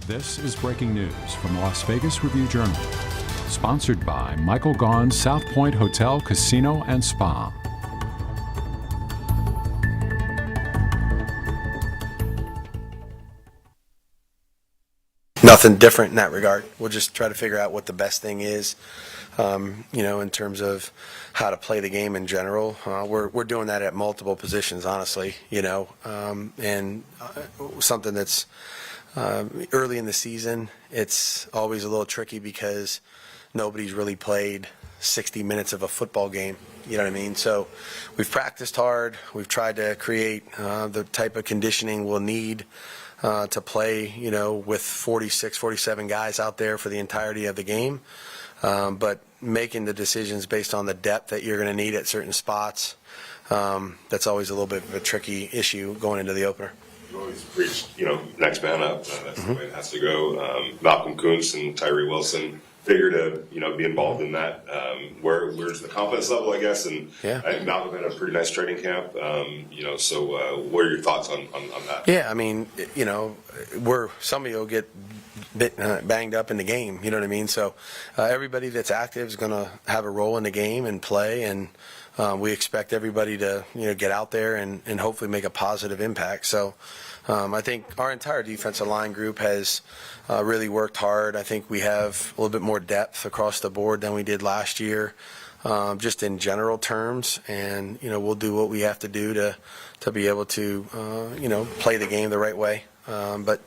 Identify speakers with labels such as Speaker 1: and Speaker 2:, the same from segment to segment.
Speaker 1: This is breaking news from Las Vegas Review-Journal, sponsored by Michael Gaughan's South Point Hotel, Casino, and Spa.
Speaker 2: Nothing different in that regard. We'll just try to figure out what the best thing is, in terms of how to play the game in general. We're doing that at multiple positions, honestly, and something that's early in the season. It's always a little tricky because nobody's really played 60 minutes of a football game. You know what I mean? So we've practiced hard. We've tried to create the type of conditioning we'll need to play, with 46, 47 guys out there for the entirety of the game. But making the decisions based on the depth that you're going to need at certain spots, that's always a little bit of a tricky issue going into the opener.
Speaker 3: You always preach, next man up. That's the way it has to go. Malcolm Kuntz and Tyree Wilson figure to, be involved in that. Where's the confidence level, I guess? And
Speaker 2: yeah.
Speaker 3: I think Malcolm had a pretty nice training camp. So what are your thoughts on that?
Speaker 2: Yeah, I mean, some of you will get banged up in the game. You know what I mean? So everybody that's active is going to have a role in the game and play, and we expect everybody to get out there and hopefully make a positive impact. So I think our entire defensive line group has really worked hard. I think we have a little bit more depth across the board than we did last year, just in general terms. And we'll do what we have to do to be able to play the game the right way. But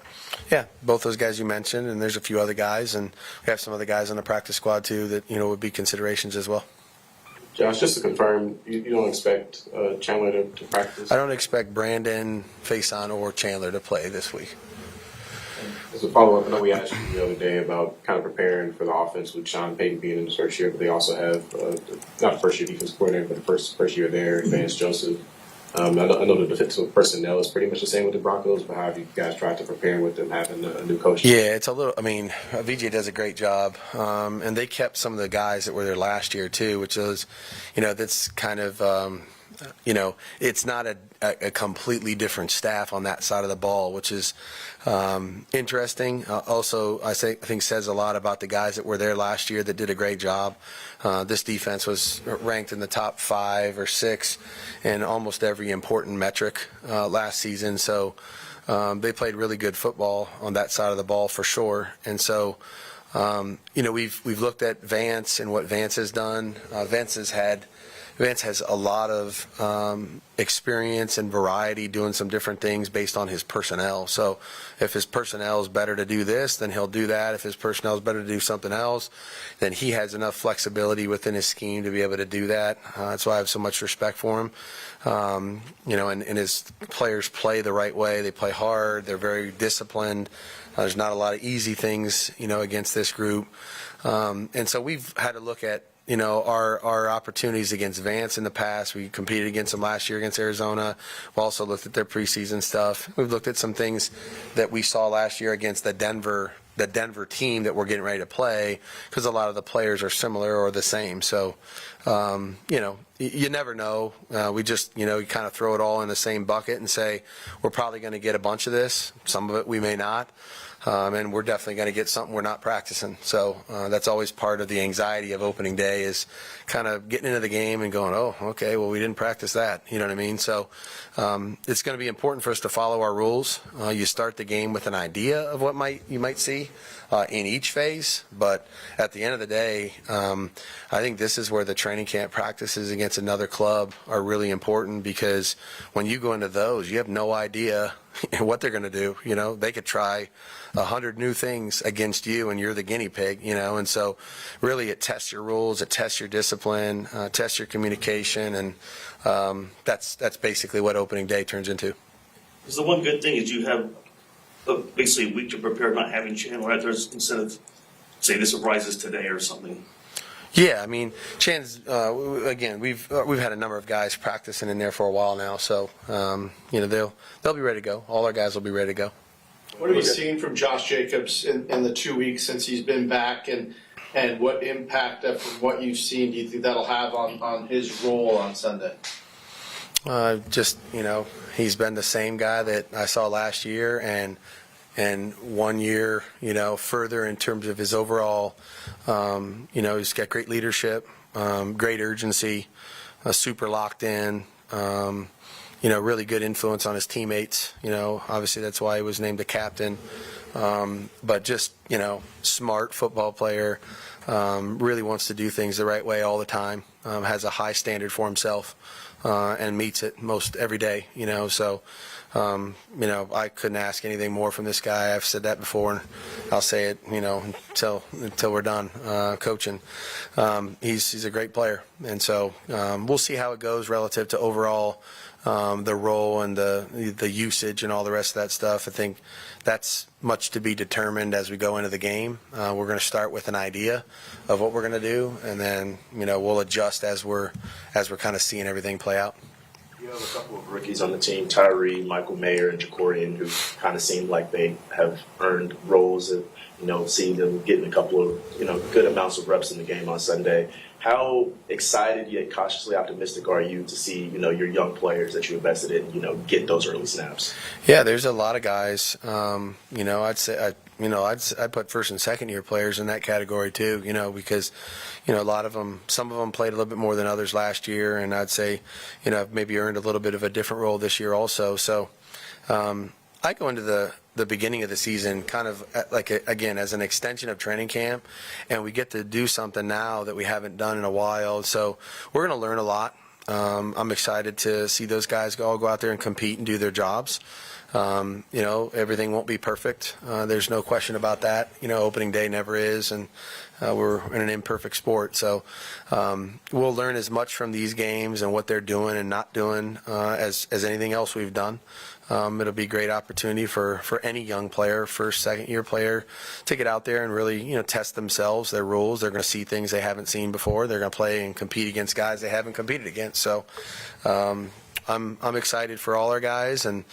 Speaker 2: yeah, both those guys you mentioned, and there's a few other guys, and we have some other guys on the practice squad too that would be considerations as well.
Speaker 4: Josh, just to confirm, you don't expect Chandler to practice?
Speaker 2: I don't expect Brandon, Faison, or Chandler to play this week.
Speaker 4: As a follow-up, I know we asked you the other day about kind of preparing for the offense with Sean Payton being in his first year, but they also have, not the first year defense coordinator, but the first year there, Vance Joseph. I know the defensive personnel is pretty much the same with the Broncos, but how have you guys tried to prepare with them having a new coach?
Speaker 2: Yeah, it's a little, VJ does a great job, and they kept some of the guys that were there last year too, which is, that's kind of, it's not a completely different staff on that side of the ball, which is interesting. Also, I think says a lot about the guys that were there last year that did a great job. This defense was ranked in the top 5 or 6 in almost every important metric last season. So they played really good football on that side of the ball for sure. And so, we've looked at Vance and what Vance has done. Vance has a lot of experience and variety doing some different things based on his personnel. So if his personnel is better to do this, then he'll do that. If his personnel is better to do something else, then he has enough flexibility within his scheme to be able to do that. That's why I have so much respect for him. And his players play the right way. They play hard. They're very disciplined. There's not a lot of easy things, against this group. And so we've had to look at our opportunities against Vance in the past. We competed against them last year against Arizona. We've also looked at their preseason stuff. We've looked at some things that we saw last year against the Denver team that we're getting ready to play, because a lot of the players are similar or the same. So, you never know. We just, you kind of throw it all in the same bucket and say, we're probably going to get a bunch of this. Some of it we may not. And we're definitely going to get something we're not practicing. So that's always part of the anxiety of opening day, is kind of getting into the game and going, oh, okay, well, we didn't practice that. You know what I mean? So it's going to be important for us to follow our rules. You start the game with an idea of what you might see in each phase. But at the end of the day, I think this is where the training camp practices against another club are really important, because when you go into those, you have no idea what they're going to do. They could try 100 new things against you, and you're the guinea pig, and so really it tests your rules, it tests your discipline, tests your communication, and that's basically what opening day turns into.
Speaker 5: Because the one good thing is you have basically a week to prepare, not having Chandler out there instead of, say, the surprises today or something.
Speaker 2: Yeah, Chan's again. We've had a number of guys practicing in there for a while now, so they'll be ready to go. All our guys will be ready to go.
Speaker 6: What have you seen from Josh Jacobs in the 2 weeks since he's been back, and what impact from what you've seen do you think that'll have on his role on Sunday?
Speaker 2: He's been the same guy that I saw last year, and and 1 year, further in terms of his overall, he's got great leadership, great urgency, super locked in, really good influence on his teammates. Obviously that's why he was named a captain. But just, smart football player, really wants to do things the right way all the time, has a high standard for himself, and meets it most every day, so, I couldn't ask anything more from this guy. I've said that before, and I'll say it, until we're done, coaching. He's a great player. And so, we'll see how it goes relative to overall, the role and the usage and all the rest of that stuff. I think that's much to be determined as we go into the game. We're going to start with an idea of what we're going to do, and then we'll adjust as we're kind of seeing everything play out.
Speaker 4: You have a couple of rookies on the team, Tyree, Michael Mayer, and Jacorian, who kind of seem like they have earned roles and, seeing them getting a couple of, good amounts of reps in the game on Sunday. How excited yet cautiously optimistic are you to see, your young players that you invested in, get those early snaps?
Speaker 2: Yeah, there's a lot of guys. I'd say I'd put first and second year players in that category too. Because a lot of them, some of them played a little bit more than others last year, and I'd say maybe earned a little bit of a different role this year also. So I go into the beginning of the season kind of again as an extension of training camp, and we get to do something now that we haven't done in a while. So we're going to learn a lot. I'm excited to see those guys all go out there and compete and do their jobs. Everything won't be perfect. There's no question about that. Opening day never is, and we're in an imperfect sport. So we'll learn as much from these games and what they're doing and not doing as anything else we've done. It'll be a great opportunity for any young player, first, second year player, to get out there and really, test themselves, their rules. They're going to see things they haven't seen before. They're going to play and compete against guys they haven't competed against. So I'm excited for all our guys, and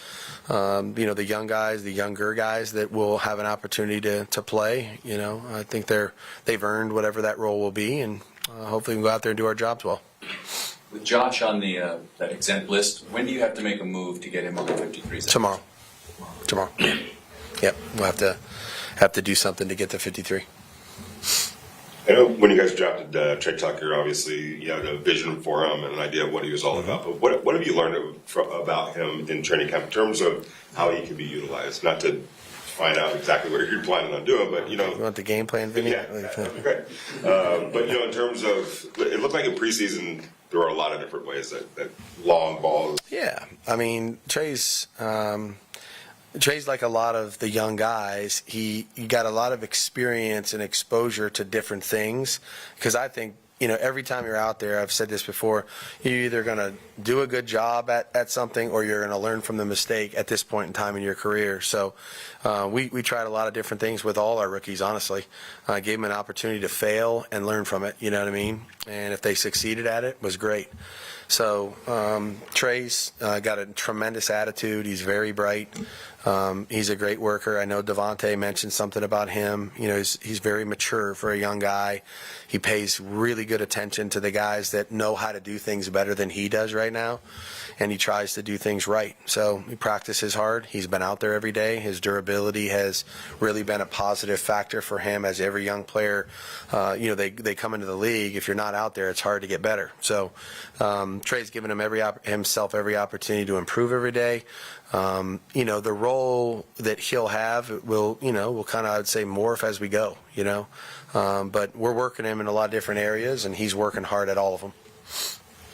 Speaker 2: the young guys, the younger guys that will have an opportunity to play. I think they've earned whatever that role will be, and hopefully we can go out there and do our jobs well.
Speaker 7: With Josh on the that exempt list, when do you have to make a move to get him on the 53?
Speaker 2: Tomorrow. Yep, we'll have to do something to get to 53.
Speaker 3: I know when you guys drafted Trey Tucker, obviously you had a vision for him and an idea of what he was all about. But what have you learned about him in training camp in terms of how he can be utilized? Not to find out exactly what you're planning on doing, but
Speaker 2: You want the game plan, Vinny?
Speaker 3: Yeah, that'd be great. But in terms of, it looked like in preseason there were a lot of different ways that long balls.
Speaker 2: Yeah, I mean Trey's like a lot of the young guys. He got a lot of experience and exposure to different things, because I think every time you're out there, I've said this before, you're either going to do a good job at something, or you're going to learn from the mistake at this point in time in your career. So we tried a lot of different things with all our rookies, honestly. Gave them an opportunity to fail and learn from it, you know what I mean? And if they succeeded at it, was great. So Trey's got a tremendous attitude. He's very bright. He's a great worker. I know Devontae mentioned something about him. He's very mature for a young guy. He pays really good attention to the guys that know how to do things better than he does right now, and he tries to do things right. So he practices hard. He's been out there every day. His durability has really been a positive factor for him, as every young player, they come into the league. If you're not out there, it's hard to get better. So Trey's given himself every opportunity to improve every day. The role that he'll have will kind of, I would say, morph as we go, but we're working him in a lot of different areas, and he's working hard at all of them.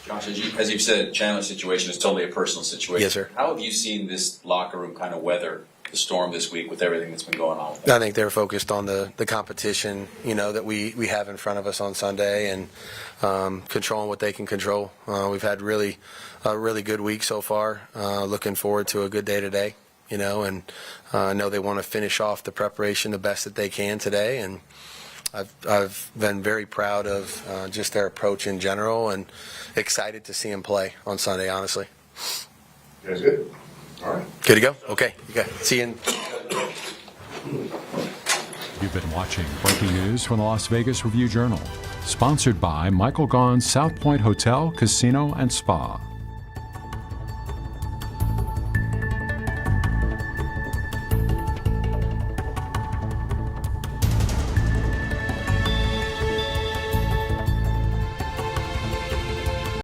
Speaker 7: Josh, as you've said, Chandler's situation is totally a personal situation.
Speaker 2: Yes, sir.
Speaker 7: How have you seen this locker room kind of weather the storm this week with everything that's been going on with them?
Speaker 2: I think they're focused on the competition, that we have in front of us on Sunday, and controlling what they can control. We've had a really good week so far. Looking forward to a good day today, and I know they want to finish off the preparation the best that they can today, and I've been very proud of just their approach in general, and excited to see them play on Sunday, honestly.
Speaker 3: That's good. All right.
Speaker 2: Good to go? Okay. See you in.
Speaker 1: You've been watching Breaking News from the Las Vegas Review-Journal, sponsored by Michael Gaughan's South Point Hotel, Casino, and Spa.